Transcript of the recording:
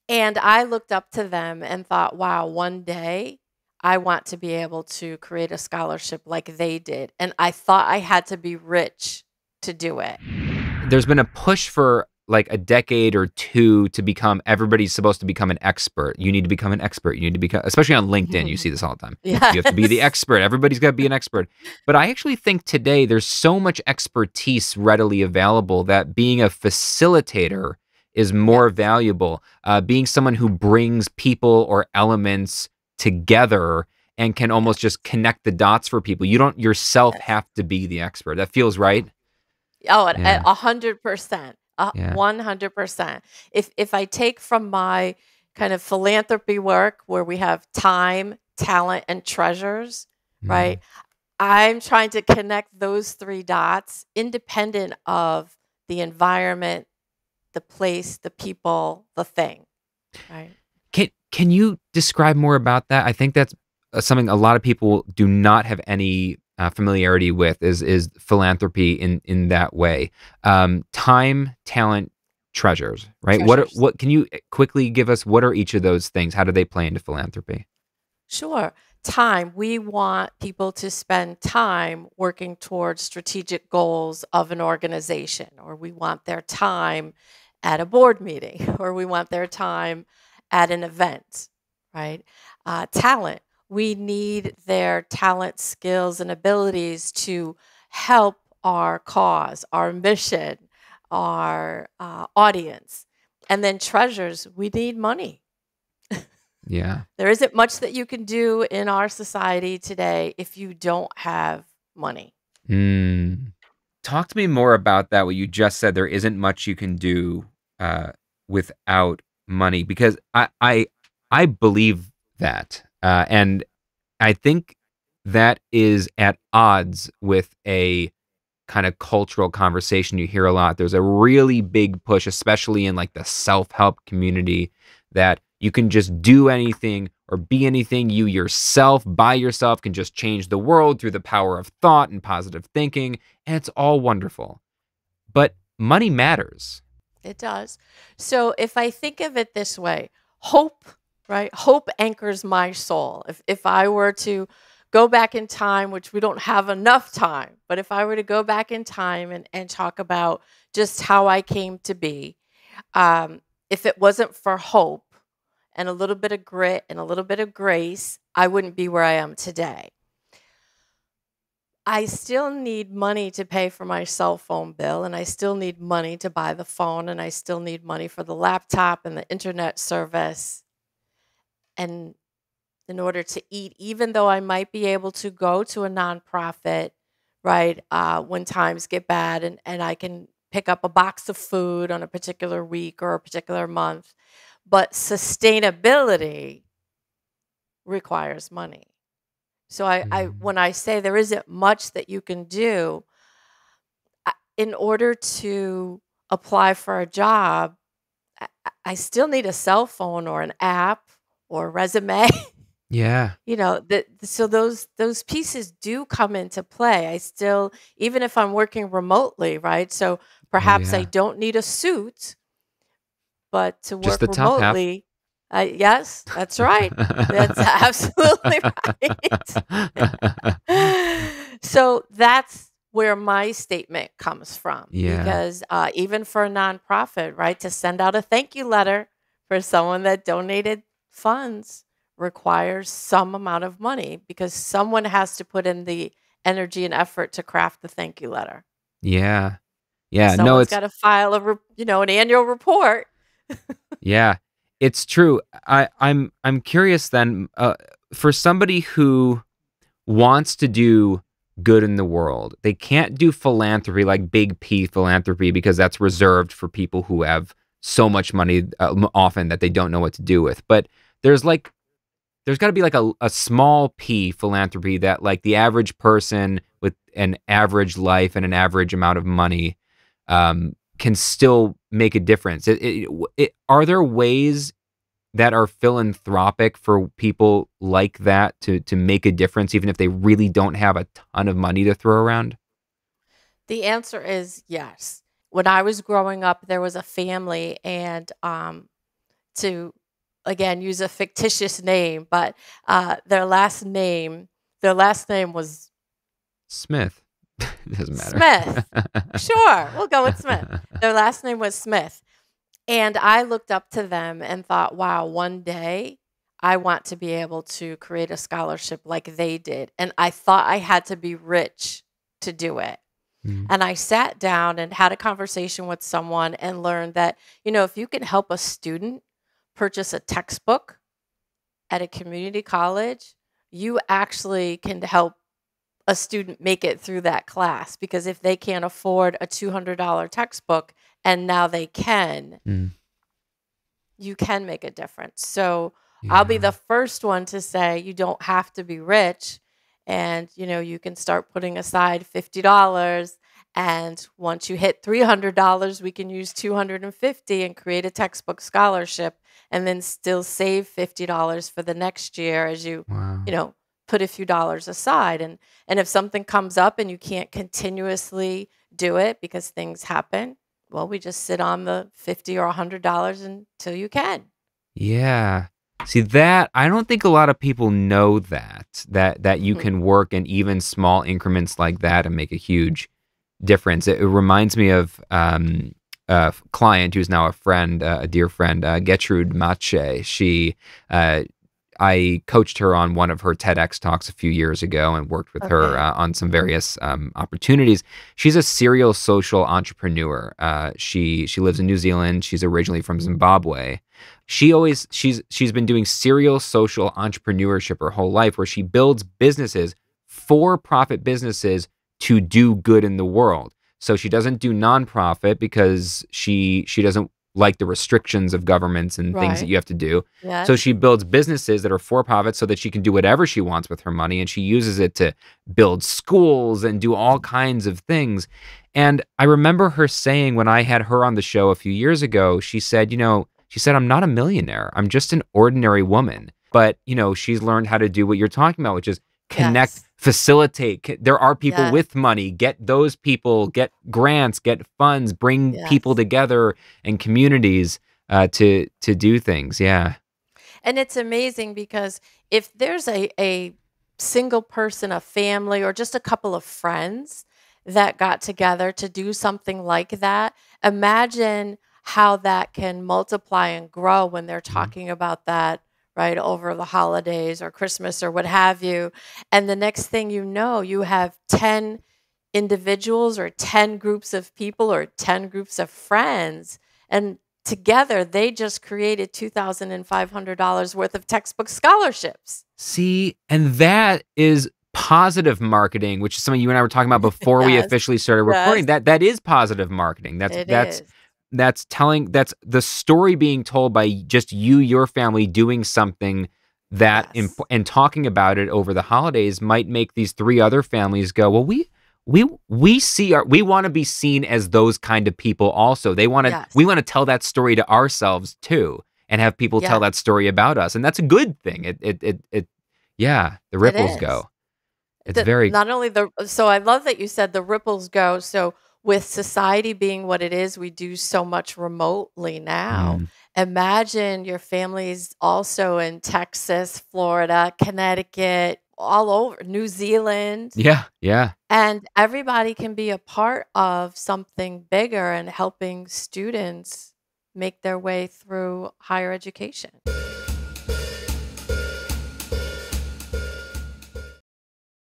And I looked up to them and thought, wow, one day I want to be able to create a scholarship like they did. And I thought I had to be rich to do it. There's been a push for like a decade or two to become, everybody's supposed to become an expert. You need to become an expert. You need to become, especially on LinkedIn, you see this all the time. You have to be the Yes. expert. Everybody's got to be an expert. But I actually think today there's so much expertise readily available that being a facilitator is more Yes. valuable. Being someone who brings people or elements together and can almost Yes. just connect the dots for people. You don't yourself Yes. have to be the expert. That feels right. Oh, at Yeah. 100%, Yeah. 100%. If I take from my kind of philanthropy work where we have time, talent, and treasures, right? Mm. I'm trying to connect those 3 dots independent of the environment, the place, the people, the thing, right? Can you describe more about that? I think that's something a lot of people do not have any familiarity with is philanthropy in that way. Time, talent, treasures, right? Treasures. What can you quickly give us? What are each of those things? How do they play into philanthropy? Sure. Time. We want people to spend time working towards strategic goals of an organization, or we want their time at a board meeting, or we want their time at an event, right? Talent. We need their talent, skills, and abilities to help our cause, our mission, our audience. And then treasures. We need money. Yeah. There isn't much that you can do in our society today if you don't have money. Mm. Talk to me more about that. What you just said. There isn't much you can do uh, without money, because I believe that, and I think that is at odds with a kind of cultural conversation you hear a lot. There's a really big push, especially in like the self-help community, that you can just do anything or be anything. You yourself, by yourself, can just change the world through the power of thought and positive thinking, and it's all wonderful. But money matters. It does. So if I think of it this way, hope, right? Hope anchors my soul. If I were to go back in time, which we don't have enough time, but if I were to go back in time and talk about just how I came to be, if it wasn't for hope and a little bit of grit and a little bit of grace, I wouldn't be where I am today. I still need money to pay for my cell phone bill, and I still need money to buy the phone, and I still need money for the laptop and the internet service. And in order to eat, even though I might be able to go to a nonprofit, right, when times get bad and I can pick up a box of food on a particular week or a particular month, but sustainability requires money. So I Mm. when I say there isn't much that you can do, in order to apply for a job, I still need a cell phone or an app or a resume. Yeah. So those pieces do come into play. I still, even if I'm working remotely, right? So Oh perhaps I yeah. don't need a suit, but to Just work the top half. remotely, yes, that's right. That's absolutely right. So that's where my statement comes from, Yeah. because even for a nonprofit, right, to send out a thank you letter for someone that donated funds requires some amount of money because someone has to put in the energy and effort to craft the thank you letter. Yeah. Yeah. No, Someone's it's got to file an annual report. yeah. It's true. I'm curious then, for somebody who wants to do good in the world. They can't do philanthropy, like big P philanthropy, because that's reserved for people who have so much money, often, that they don't know what to do with. But there's like there's got to be like a small P philanthropy that like the average person with an average life and an average amount of money can still make a difference. Are there ways that are philanthropic for people like that to make a difference, even if they really don't have a ton of money to throw around? The answer is yes. When I was growing up, there was a family, and to, again, use a fictitious name, but their last name was Smith. It doesn't matter. Smith. Sure, we'll go with Smith. Their last name was Smith. And I looked up to them and thought, wow, one day I want to be able to create a scholarship like they did. And I thought I had to be rich to do it. Mm. And I sat down and had a conversation with someone and learned that, if you can help a student purchase a textbook at a community college, you actually can help a student make it through that class, because if they can't afford a $200 textbook and now they can, you can make a difference. So I'll be the first one to say you don't have to be rich, and you can start putting aside $50, and once you hit $300, we can use $250 and create a textbook scholarship, and then still save $50 for the next year as you put a few dollars aside. And if something comes up and you can't continuously do it because things happen, well, we just sit on the $50 or $100 until you can. Yeah. See, that, I don't think a lot of people know that you can work in even small increments like that and make a huge difference. It reminds me of a client who's now a friend, a dear friend, Gertrude Mache. I coached her on one of her TEDx talks a few years ago and worked with her on some various opportunities. She's a serial social entrepreneur. She lives in New Zealand. She's originally from Zimbabwe. She's been doing serial social entrepreneurship her whole life, where she builds businesses, for-profit businesses, to do good in the world. So she doesn't do nonprofit because she doesn't like the restrictions of governments and things that you have to do. Yes. So she builds businesses that are for-profit so that she can do whatever she wants with her money, and she uses it to build schools and do all kinds of things. And I remember her saying, when I had her on the show a few years ago, she said, I'm not a millionaire. I'm just an ordinary woman. But, she's learned how to do what you're talking about, which is connect, facilitate. There are people with money. Get those people, get grants, get funds, bring people together and communities to do things. Yeah. And it's amazing because if there's a single person, a family, or just a couple of friends that got together to do something like that, imagine how that can multiply and grow when they're talking about that, right, over the holidays or Christmas or what have you. And the next thing you know, you have 10 individuals or 10 groups of people or 10 groups of friends, and together they just created $2,500 worth of textbook scholarships. See, and that is positive marketing, which is something you and I were talking about before we officially started recording. That is positive marketing. That's the story being told by just you, your family, doing something that and talking about it over the holidays might make these 3 other families go, well, we want to be seen as those kind of people also. We want to tell that story to ourselves too, and have people tell that story about us. And that's a good thing. The ripples go. It's very, not only so I love that you said the ripples go. So with society being what it is, we do so much remotely now. Imagine your family's also in Texas, Florida, Connecticut, all over, New Zealand. Yeah. And everybody can be a part of something bigger and helping students make their way through higher education.